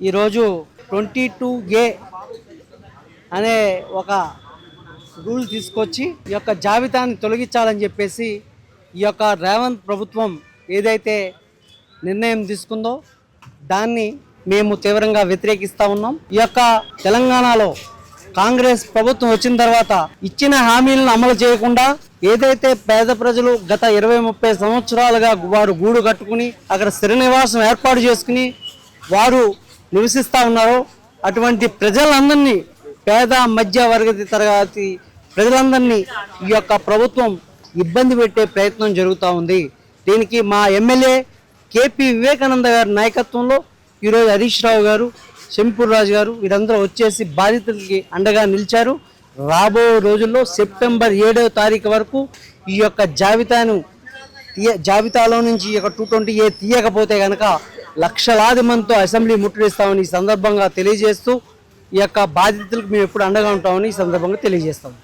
ఈరోజు 22A అనే ఒక రూల్ తీసుకొచ్చి ఈ యొక్క జాబితాని తొలగించాలని చెప్పేసి ఈ యొక్క రేవంత్ ప్రభుత్వం ఏదైతే నిర్ణయం తీసుకుందో దాన్ని మేము తీవ్రంగా వ్యతిరేకిస్తూ ఉన్నాం. ఈ యొక్క తెలంగాణలో కాంగ్రెస్ ప్రభుత్వం వచ్చిన తర్వాత ఇచ్చిన హామీలను అమలు చేయకుండా ఏదైతే పేద ప్రజలు గత 20-30 సంవత్సరాలుగా వారు గూడు కట్టుకుని అక్కడ స్థిర నివాసం ఏర్పాటు చేసుకుని వారు నివసిస్తూ ఉన్నారో అటువంటి ప్రజలందరినీ, పేద మధ్య తరగతి ప్రజలందరినీ ఈ యొక్క ప్రభుత్వం ఇబ్బంది పెట్టే ప్రయత్నం జరుగుతూ ఉంది. దీనికి మా ఎమ్మెల్యే కేపీ వివేకానంద గారి నాయకత్వంలో ఈరోజు హరీష్ రావు గారు, శంపూర్ రాజు గారు వీరందరూ వచ్చేసి బాధితులకి అండగా నిలిచారు. రాబో రోజుల్లో సెప్టెంబర్ 7వ తారీఖు వరకు ఈ యొక్క జాబితాలో నుంచి ఈ యొక్క 220A తీయకపోతే కనుక లక్షలాది మందితో అసెంబ్లీ ముట్టడిస్తామని ఈ సందర్భంగా తెలియజేస్తూ ఈ యొక్క బాధితులకు మేము ఎప్పుడు అండగా ఉంటామని ఈ సందర్భంగా తెలియజేస్తాం.